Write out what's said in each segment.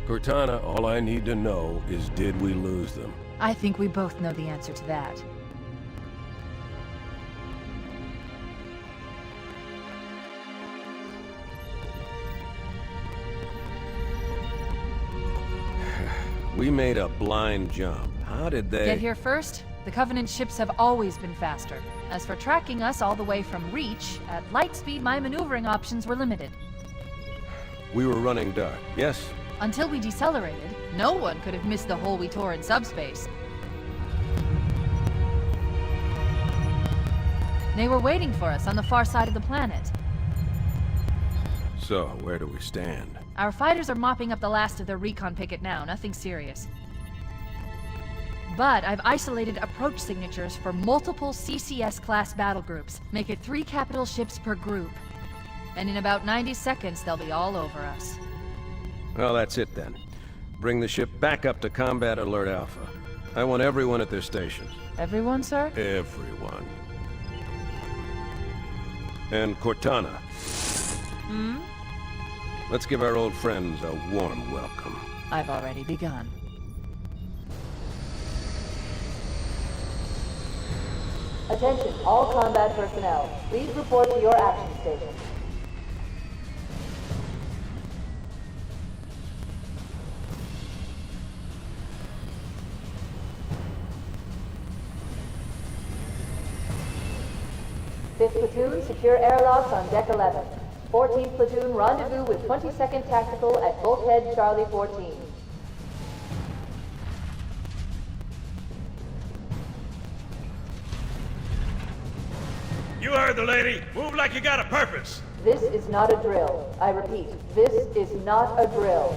Cortana, all I need to know is did we lose them? I think we both know the answer to that. We made a blind jump. How did they... Get here first? The Covenant ships have always been faster. As for tracking us all the way from Reach, at light speed my maneuvering options were limited. We were running dark, yes? Until we decelerated, no one could have missed the hole we tore in subspace. They were waiting for us on the far side of the planet. So, where do we stand? Our fighters are mopping up the last of their recon picket now, nothing serious. But I've isolated approach signatures for multiple CCS-class battle groups. Make it 3 capital ships per group. And in about 90 seconds, they'll be all over us. Well, that's it then. Bring the ship back up to Combat Alert Alpha. I want everyone at their stations. Everyone, sir? Everyone. And Cortana. Hmm? Let's give our old friends a warm welcome. I've already begun. Attention, all combat personnel. Please report to your action station. Fifth platoon, secure airlocks on deck 11. 14th platoon, rendezvous with 22nd Tactical at bulkhead Charlie 14. You heard the lady. Move like you got a purpose. This is not a drill. I repeat, this is not a drill.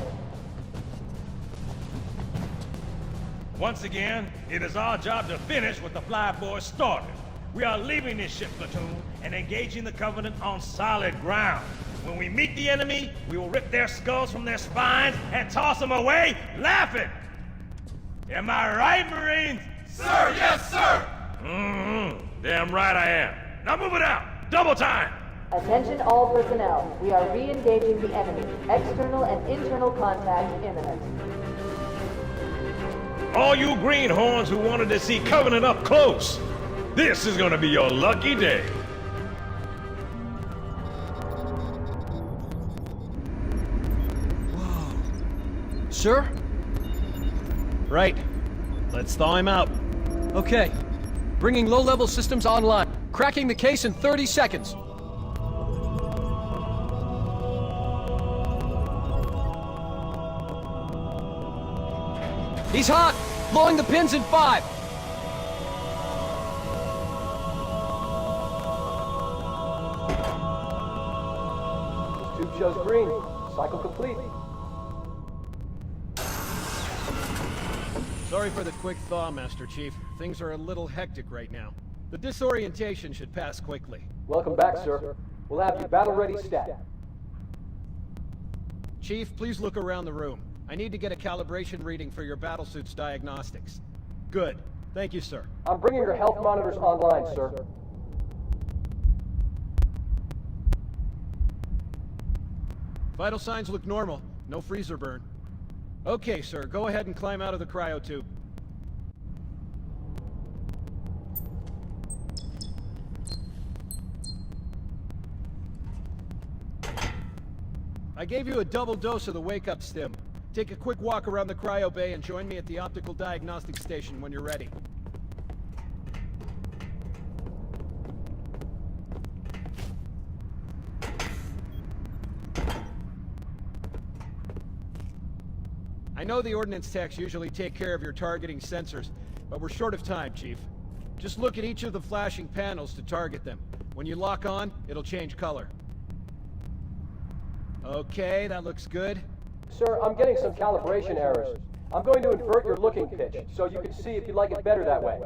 Once again, it is our job to finish what the flyboys started. We are leaving this ship platoon and engaging the Covenant on solid ground. When we meet the enemy, we will rip their skulls from their spines and toss them away, laughing. Am I right, Marines? Sir, yes, sir! Damn right I am. Now move it out! Double time! Attention all personnel. We are re-engaging the enemy. External and internal contact imminent. All you greenhorns who wanted to see Covenant up close, this is gonna be your lucky day. Sir? Right. Let's thaw him out. Okay. Bringing low-level systems online. Cracking the case in 30 seconds. He's hot! Blowing the pins in 5! Tube shows green. Cycle complete. Sorry for the quick thaw, Master Chief. Things are a little hectic right now. The disorientation should pass quickly. Welcome back, sir. We'll have you battle-ready stat. Chief, please look around the room. I need to get a calibration reading for your battlesuit's diagnostics. Good. Thank you, sir. I'm bringing your health monitors online, sir. Vital signs look normal. No freezer burn. Okay, sir. Go ahead and climb out of the cryo tube. I gave you a double dose of the wake-up stim. Take a quick walk around the cryo bay and join me at the optical diagnostic station when you're ready. I know the ordnance techs usually take care of your targeting sensors, but we're short of time, Chief. Just look at each of the flashing panels to target them. When you lock on, it'll change color. Okay, that looks good. Sir, I'm getting some calibration errors. I'm going to invert your looking pitch, so you can see if you like it better that way.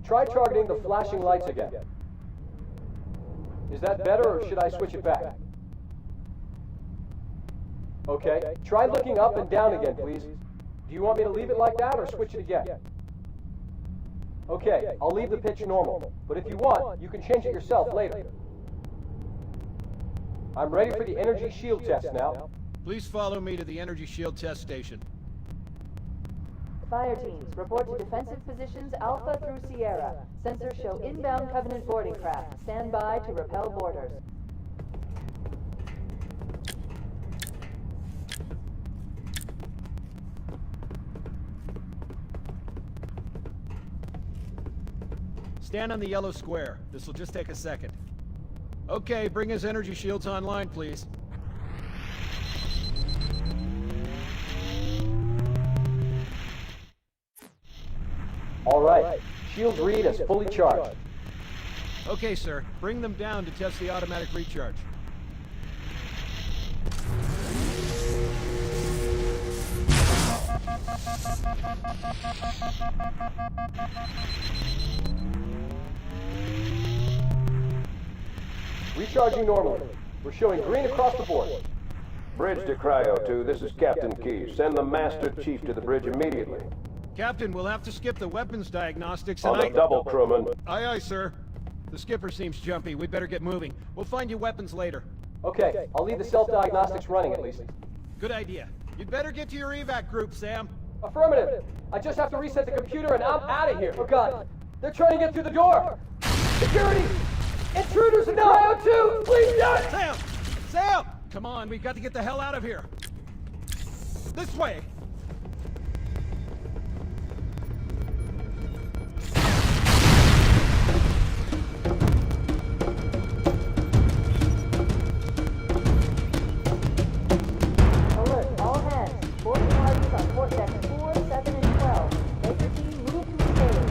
Try targeting the flashing lights again. Is that better, or should I switch it back? Okay, try looking up and down again, please. Do you want me to leave it like that, or switch it again? Okay, I'll leave the pitch normal, but if you want, you can change it yourself later. I'm ready for the energy shield test now. Please follow me to the energy shield test station. Fire teams, report to defensive positions Alpha through Sierra. Sensors show inbound Covenant boarding craft. Stand by to repel boarders. Stand on the yellow square. This will just take a second. Okay, bring his energy shields online, please. All right. Shields read as fully charged. Okay, sir. Bring them down to test the automatic recharge. Recharging normally. We're showing green across the board. Bridge to Cryo 2, this is Captain Key. Send the Master Chief to the bridge immediately. Captain, we'll have to skip the weapons diagnostics On the double, crewman. Aye, aye, sir. The skipper seems jumpy. We better get moving. We'll find you weapons later. Okay, I'll leave the self-diagnostics running at least. Good idea. You'd better get to your evac group, Sam. Affirmative. I just have to reset the computer and I'm out of here. Oh God, they're trying to get through the door. Security! Intruders in Cryo 2! Please don't! Sam! Sam! Come on, we've got to get the hell out of here. This way! Alert, all hands. Boarding parties on port decks 4, 7, and 12. Make your team move to engage.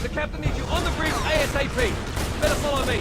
The captain needs you on the bridge ASAP. Better follow me.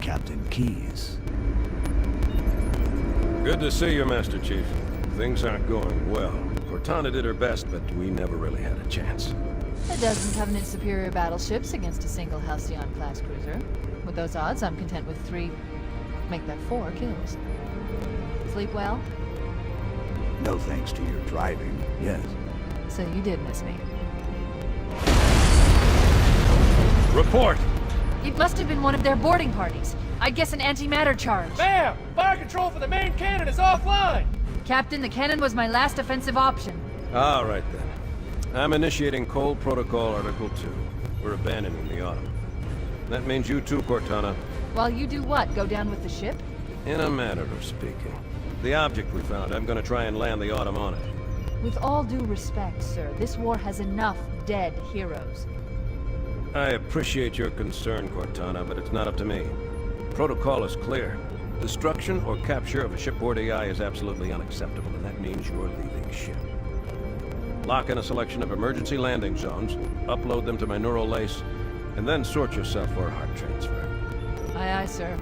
Captain Keyes. Good to see you, Master Chief. Things aren't going well. Cortana did her best, but we never really had a chance. A dozen Covenant superior battleships against a single Halcyon-class cruiser. With those odds, I'm content with 3, make that 4 kills. Sleep well? No thanks to your driving, yes. So you did miss me. Report! It must have been one of their boarding parties. I guess an antimatter charge. Ma'am! Fire control for the main cannon is offline! Captain, the cannon was my last offensive option. All right, then. I'm initiating Cold Protocol Article 2. We're abandoning the Autumn. That means you too, Cortana. While you do what? Go down with the ship? In a manner of speaking. The object we found, I'm gonna try and land the Autumn on it. With all due respect, sir, this war has enough dead heroes. I appreciate your concern, Cortana, but it's not up to me. Protocol is clear. Destruction or capture of a shipboard AI is absolutely unacceptable, and that means you're leaving ship. Lock in a selection of emergency landing zones, upload them to my neural lace, and then sort yourself for a heart transfer. Aye, aye, sir.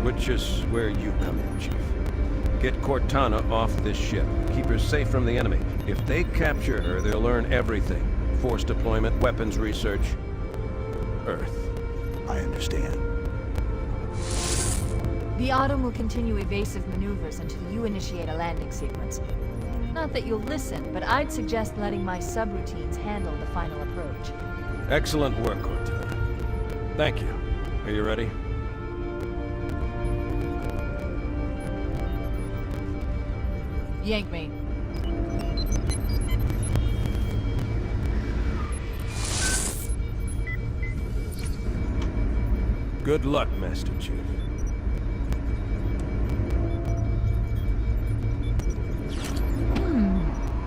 Which is where you come in, Chief. Get Cortana off this ship. Keep her safe from the enemy. If they capture her, they'll learn everything. Force deployment, weapons research, Earth. I understand. The Autumn will continue evasive maneuvers until you initiate a landing sequence. Not that you'll listen, but I'd suggest letting my subroutines handle the final approach. Excellent work, Cortana. Thank you. Are you ready? Yank me. Good luck, Master Chief.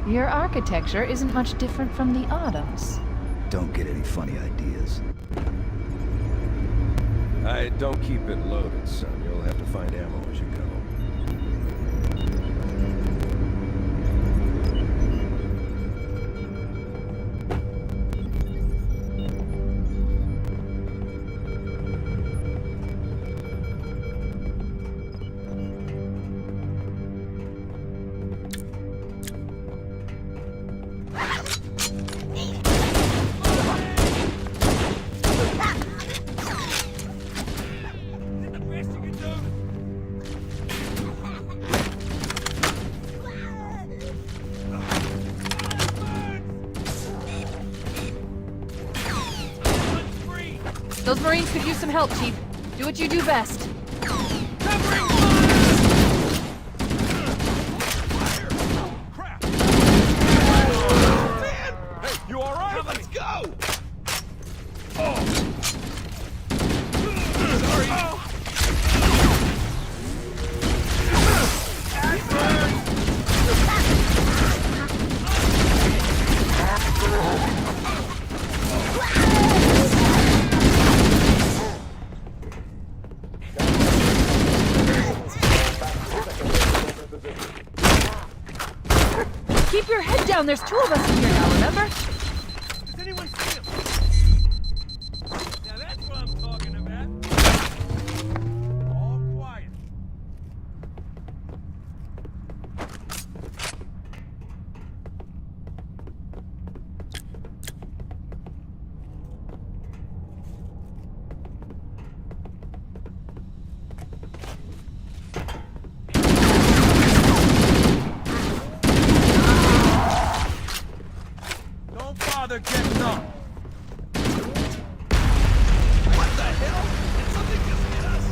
Your architecture isn't much different from the Autumn's. Don't get any funny ideas. I don't keep it loaded, son. You'll have to find ammo as you go. Those Marines could use some help, Chief. Do what you do best. You all right? Let's go! Keep your head down. There's 2 of us in here now, remember? Does anyone see him? Now that's what I'm talking about. All quiet. Don't bother getting up. What the hell? Did something just hit us?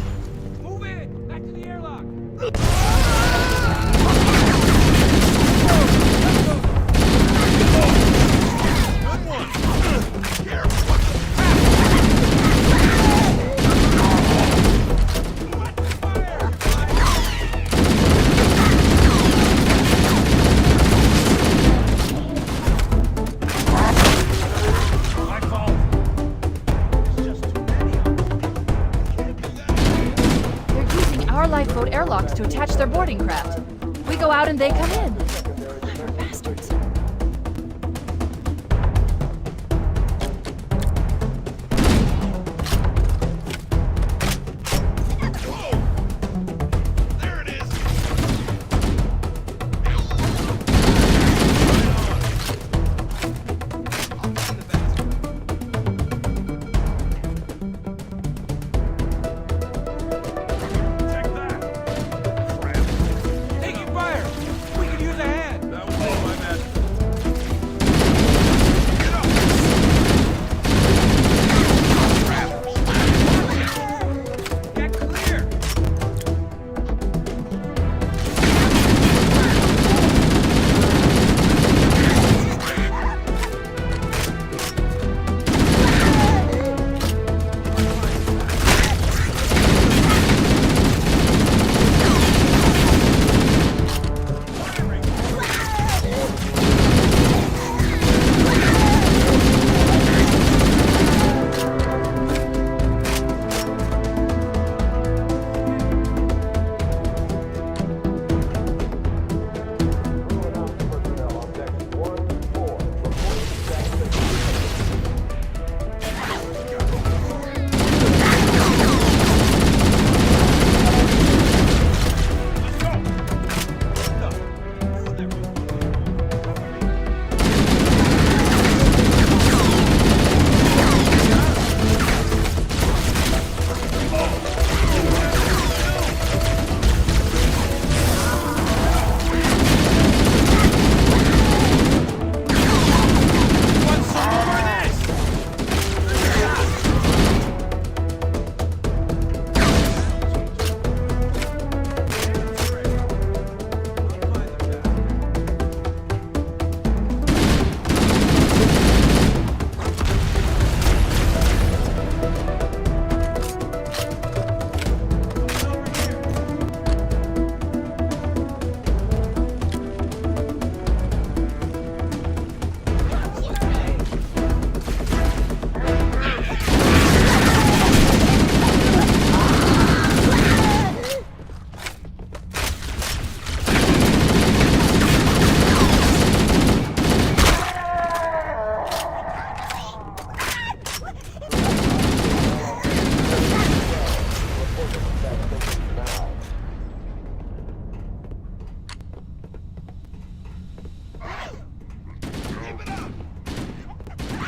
Move it! Back to the airlock! Good one! My fault. There's just too many of them. Can't do that. They're using our lifeboat airlocks to attach their boarding craft. We go out and they come in. Clever bastards. There it is! Check that! Crap. Taking fire! We can use that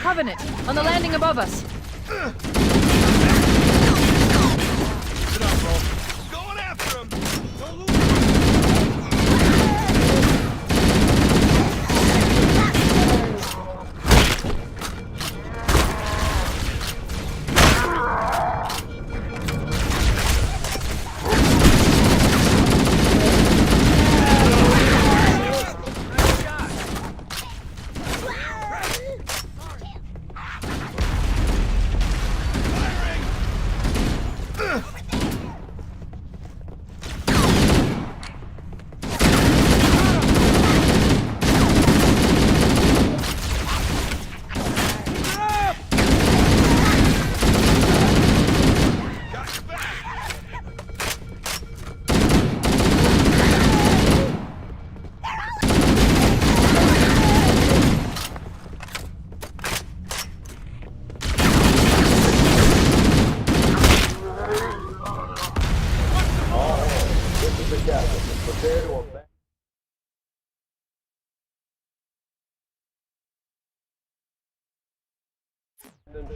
Covenant, on the landing above us. Going after him! Don't lose.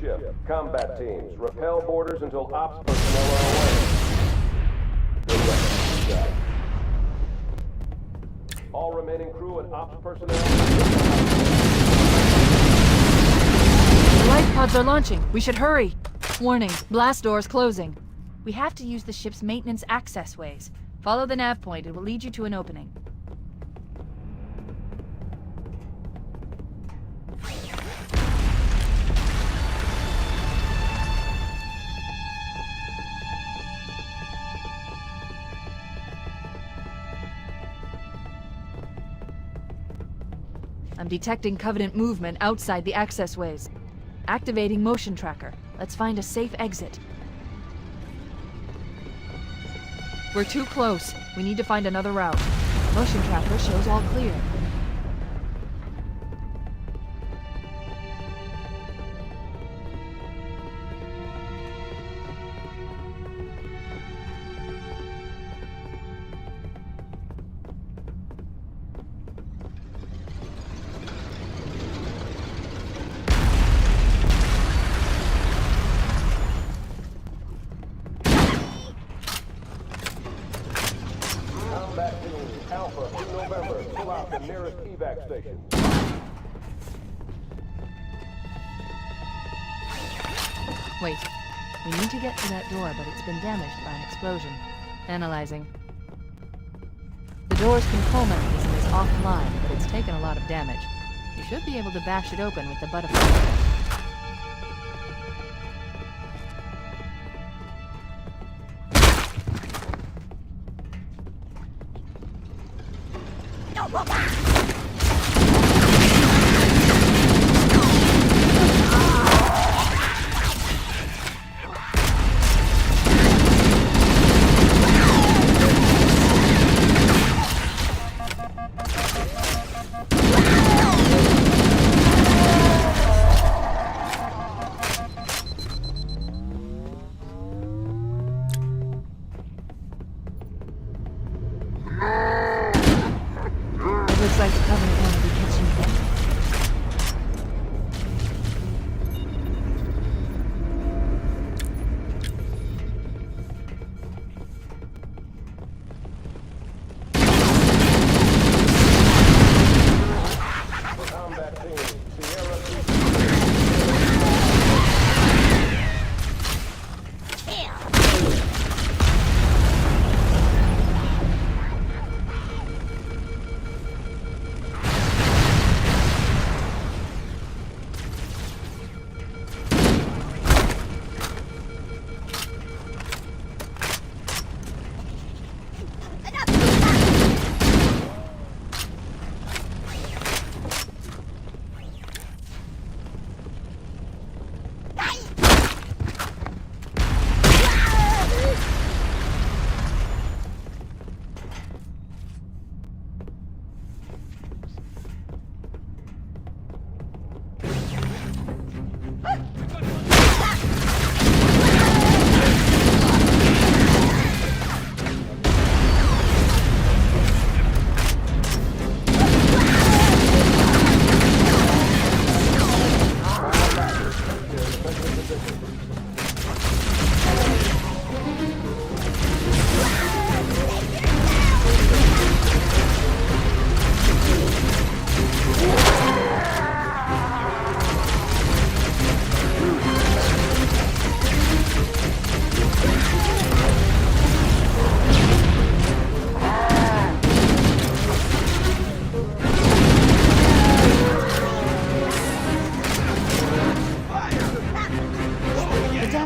Shift. Combat teams, repel borders until ops personnel are away. Good job. All remaining crew and ops personnel. The life pods are launching. We should hurry. Warning, blast doors closing. We have to use the ship's maintenance access ways. Follow the nav point. It will lead you to an opening. I'm detecting Covenant movement outside the access ways. Activating motion tracker. Let's find a safe exit. We're too close. We need to find another route. Motion tracker shows all clear. Combat team, Alpha, in November, pull out the nearest evac station. Wait. We need to get to that door, but it's been damaged by an explosion. Analyzing. The door's control mechanism is offline, but it's taken a lot of damage. You should be able to bash it open with the butt of a gun.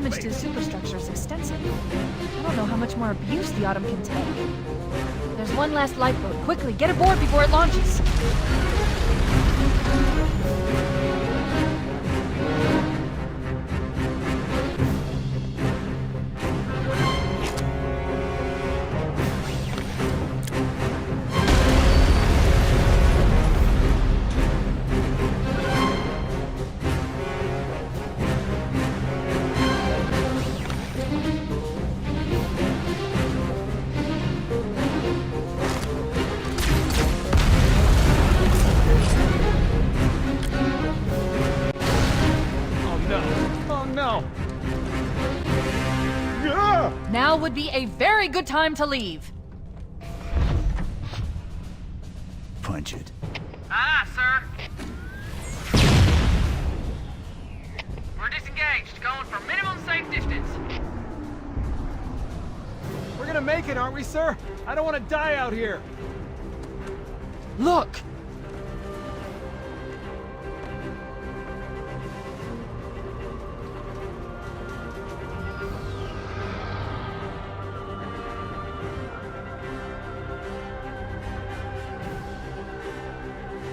damage to the superstructure is extensive. I don't know how much more abuse the Autumn can take. There's one last lifeboat. Quickly, get aboard before it launches! Now would be a very good time to leave. Punch it. Aye, sir. We're disengaged, going for minimum safe distance. We're gonna make it, aren't we, sir? I don't want to die out here. Look!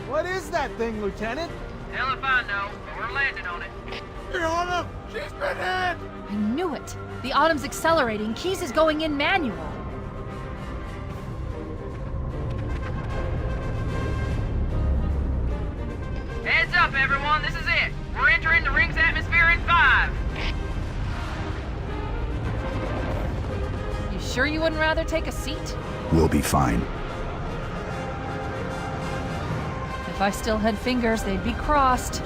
What is that thing, Lieutenant? Hell if I know, but we're landing on it. Your Honor, she's been hit! I knew it! The Autumn's accelerating. Keys is going in manual. Heads up, everyone, this is it. We're entering the ring's atmosphere in 5. You sure you wouldn't rather take a seat? We'll be fine. If I still had fingers, they'd be crossed.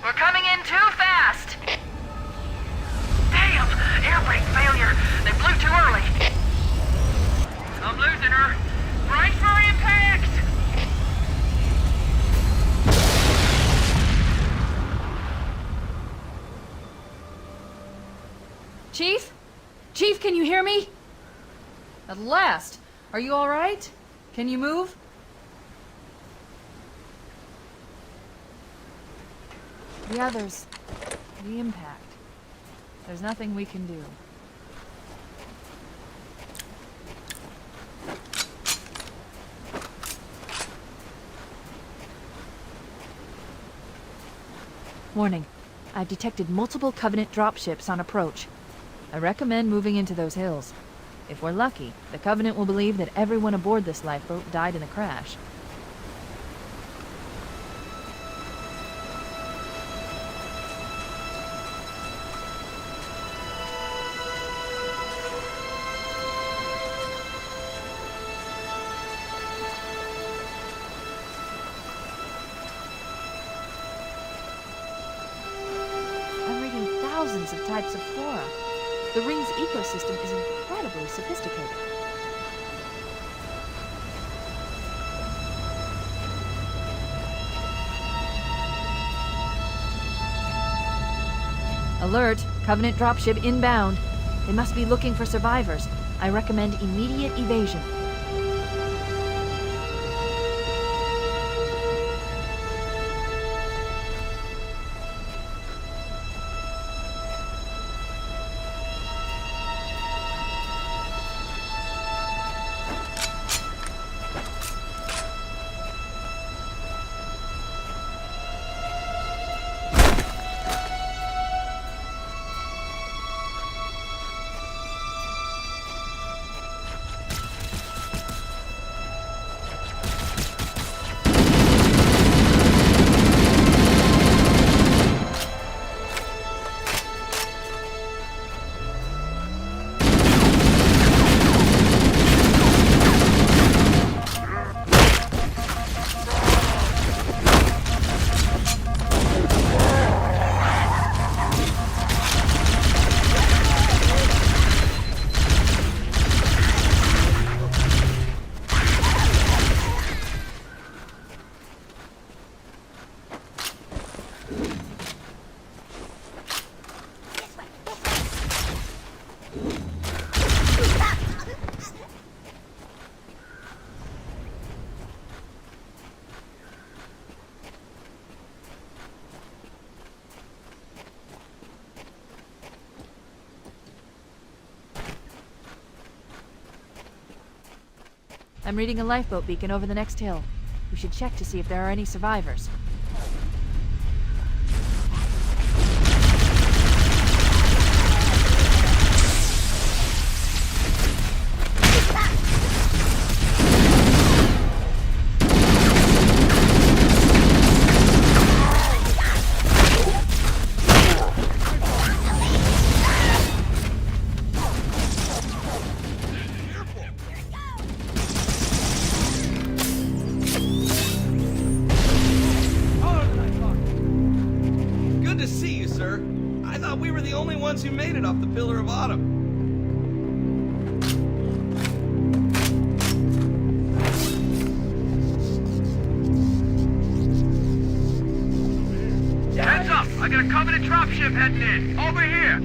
We're coming in too fast! Damn! Air brake failure! They blew too early! I'm losing her! Brace for impact! Chief? Chief, can you hear me? At last! Are you all right? Can you move? The others. The impact. There's nothing we can do. Warning. I've detected multiple Covenant dropships on approach. I recommend moving into those hills. If we're lucky, the Covenant will believe that everyone aboard this lifeboat died in the crash. Thousands of types of flora. The ring's ecosystem is incredibly sophisticated. Alert! Covenant dropship inbound. They must be looking for survivors. I recommend immediate evasion. I'm reading a lifeboat beacon over the next hill. We should check to see if there are any survivors. Good to see you, sir. I thought we were the only ones who made it off the Pillar of Autumn. Heads up! I got a Covenant dropship heading in. Over here!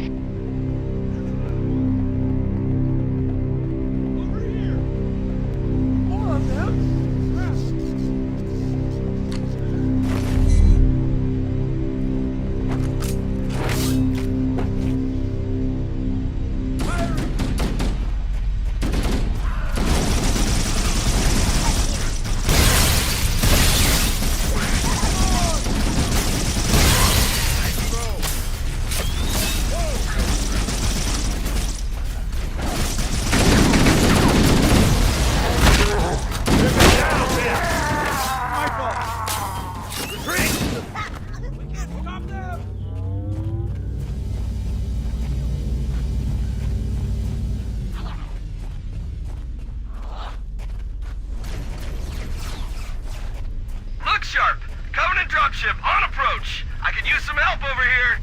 Look sharp! Covenant dropship on approach! I could use some help over here!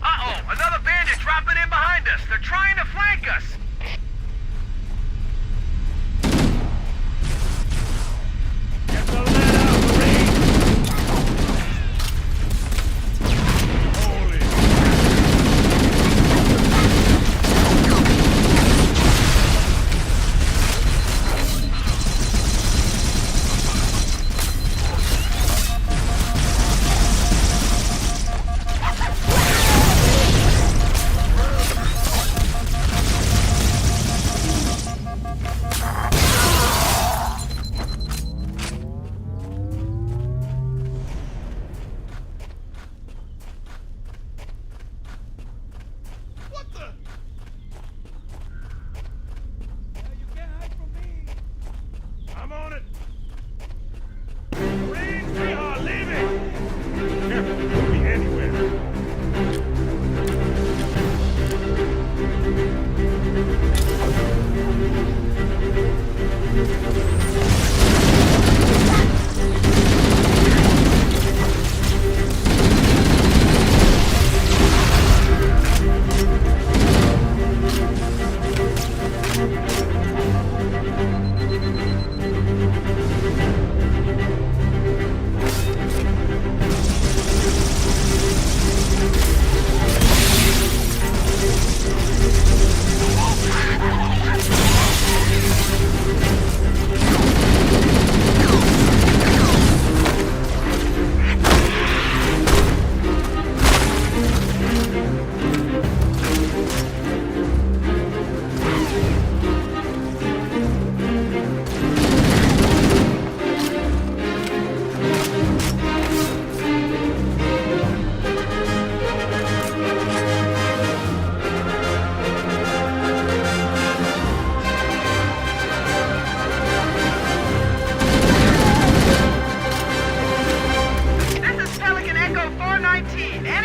Uh-oh! Another bandit dropping in behind us! They're trying to flank us! Get the lead out, Marine! Holy...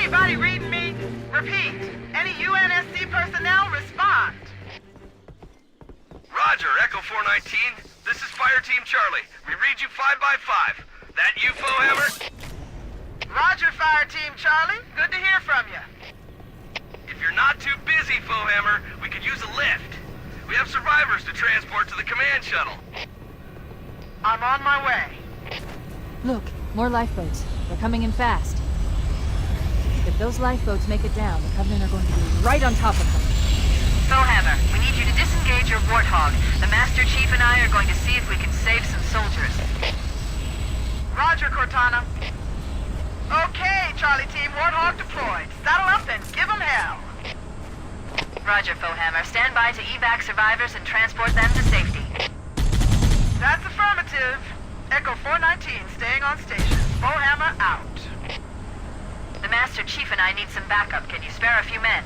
Anybody reading me? Repeat. Any UNSC personnel respond. Roger, Echo 419. This is Fire Team Charlie. We read you 5 by 5. That you, Foehammer? Roger, Fire Team Charlie. Good to hear from you. If you're not too busy, Foehammer, we could use a lift. We have survivors to transport to the command shuttle. I'm on my way. Look, more lifeboats. They're coming in fast. If those lifeboats make it down, the Covenant are going to be right on top of them. Foehammer, we need you to disengage your Warthog. The Master Chief and I are going to see if we can save some soldiers. Roger, Cortana. Okay, Charlie Team, Warthog deployed. Saddle up and give them hell. Roger, Foehammer. Stand by to evac survivors and transport them to safety. That's affirmative. Echo 419 staying on station. Foehammer out. The Master Chief and I need some backup. Can you spare a few men?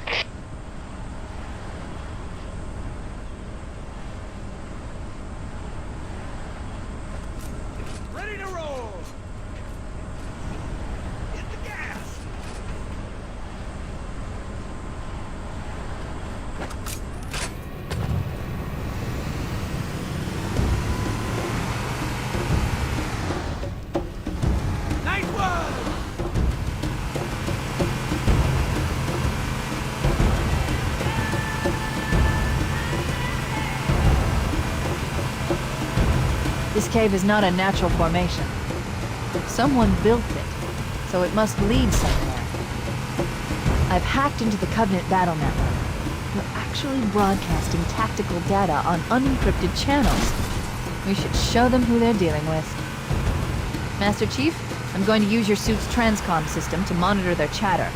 Ready to roll! Hit the gas! Nice one! This cave is not a natural formation. Someone built it, so it must lead somewhere. I've hacked into the Covenant battle network. We're actually broadcasting tactical data on unencrypted channels. We should show them who they're dealing with. Master Chief, I'm going to use your suit's transcom system to monitor their chatter.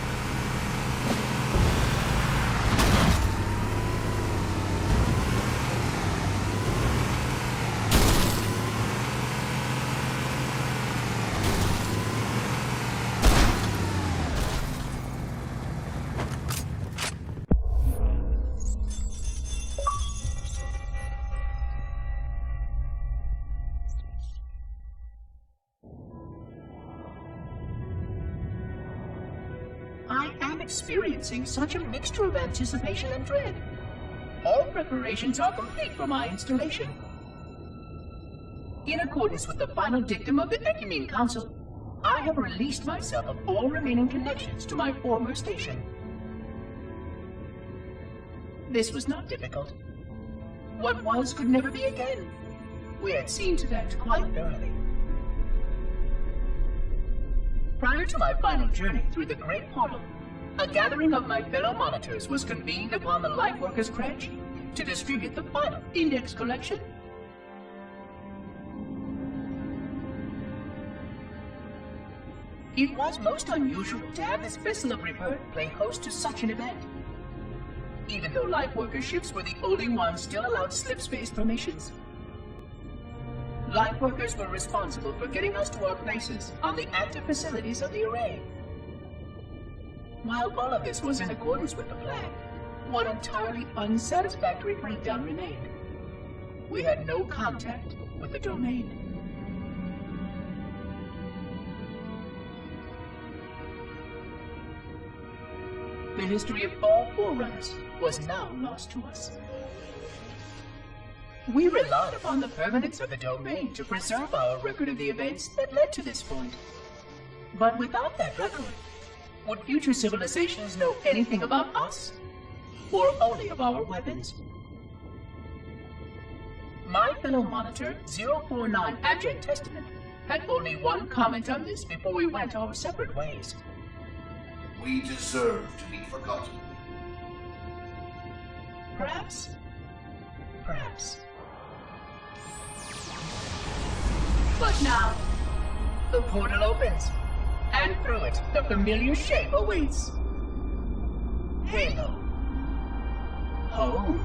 I am experiencing such a mixture of anticipation and dread. All preparations are complete for my installation. In accordance with the final dictum of the Ecumene Council, I have released myself of all remaining connections to my former station. This was not difficult. What was could never be again. We had seen to that quite thoroughly. Prior to my final journey through the Great Portal, a gathering of my fellow monitors was convened upon the Lightworkers Crash to distribute the final index collection. It was most unusual to have this vessel of rebirth play host to such an event. Even though Lightworker ships were the only ones still allowed slip-space formations. Lightworkers were responsible for getting us to our places on the active facilities of the array. While all of this was in accordance with the plan, one entirely unsatisfactory breakdown remained. We had no contact with the domain. The history of all Forerunners was now lost to us. We relied upon the permanence of the domain to preserve our record of the events that led to this point. But without that record, would future civilizations know anything about us? Or only of our weapons? My fellow monitor, 049 Abject Testament, had only one comment on this before we went our separate ways. We deserve to be forgotten. Perhaps. Perhaps. But now, the portal opens, and through it, the familiar shape awaits. Halo. Home.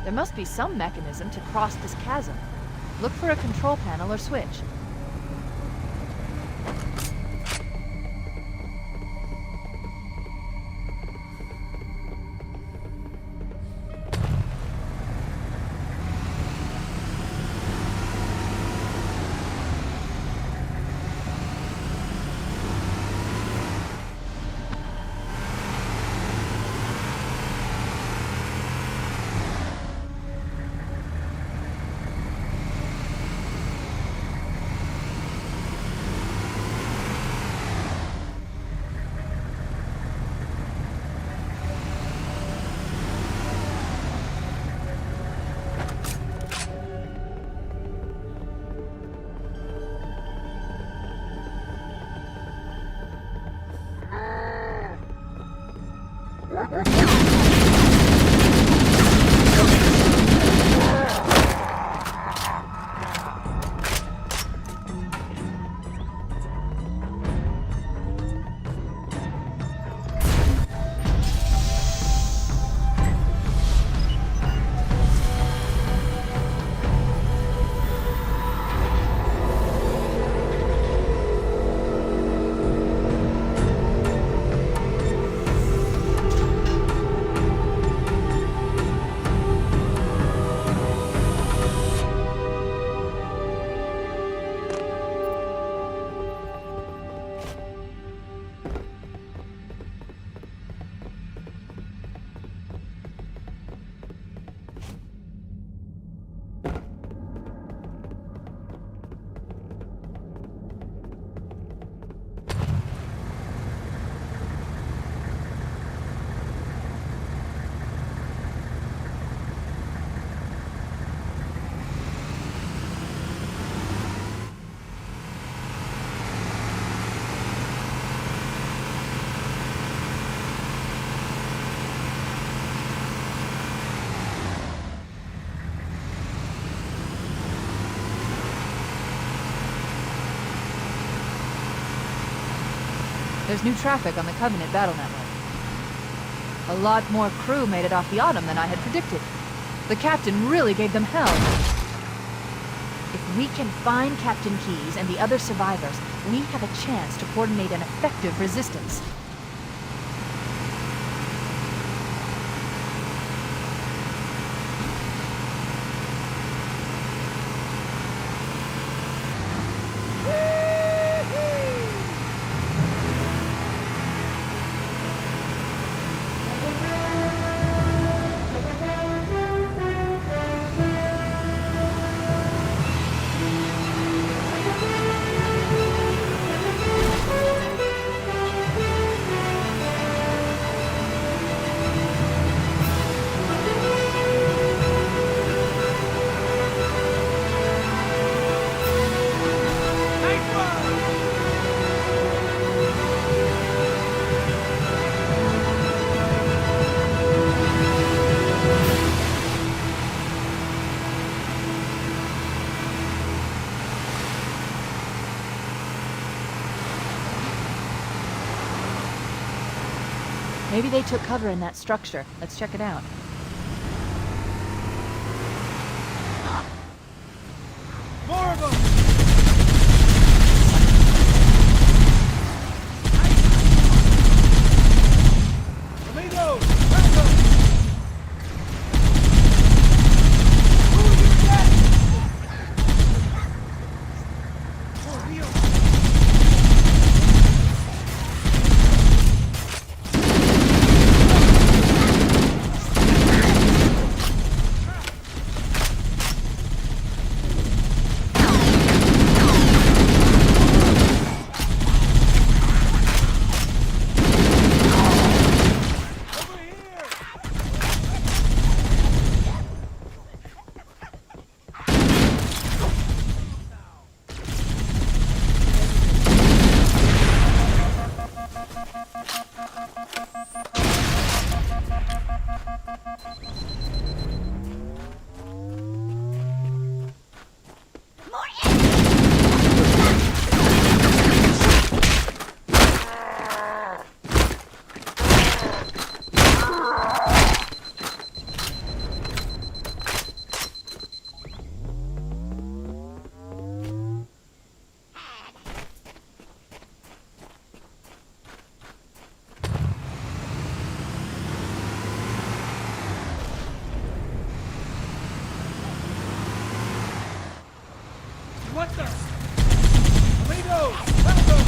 There must be some mechanism to cross this chasm. Look for a control panel or switch. There's new traffic on the Covenant battle network. A lot more crew made it off the Autumn than I had predicted. The captain really gave them hell. If we can find Captain Keyes and the other survivors, we have a chance to coordinate an effective resistance. Maybe they took cover in that structure. Let's check it out. More of them! Amigos! what the? Tomatoes! Tomatoes!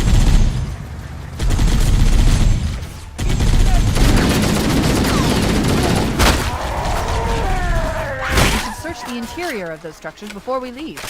We should search the interior of those structures before we leave.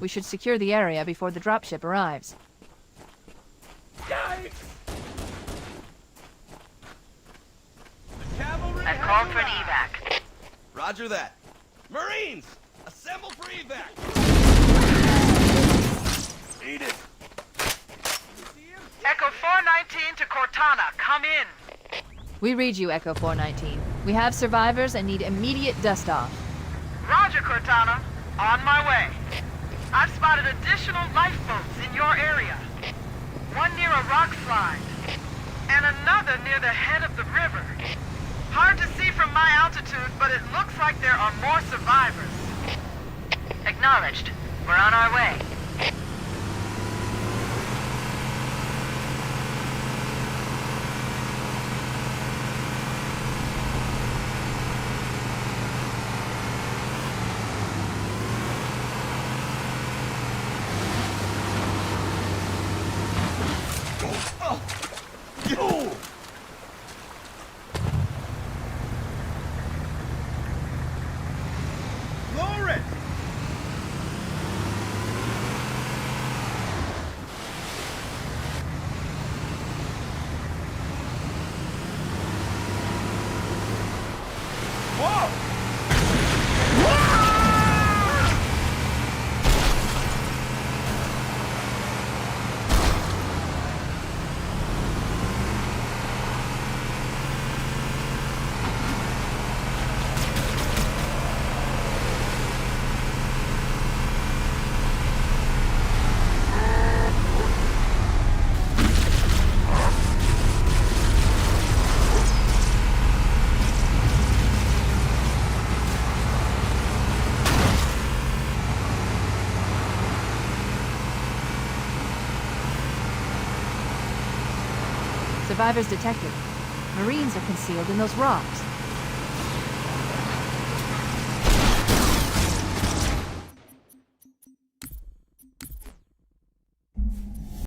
We should secure the area before the dropship arrives. Yikes! The cavalry I've called for an evac. Roger that. Marines, assemble for evac. Eat it. Echo 419 to Cortana, come in. We read you, Echo 419. We have survivors and need immediate dust-off. Roger, Cortana. On my way. I've spotted additional lifeboats in your area. One near a rock slide, and another near the head of the river. Hard to see from my altitude, but it looks like there are more survivors. Acknowledged. We're on our way. Survivors detected. Marines are concealed in those rocks.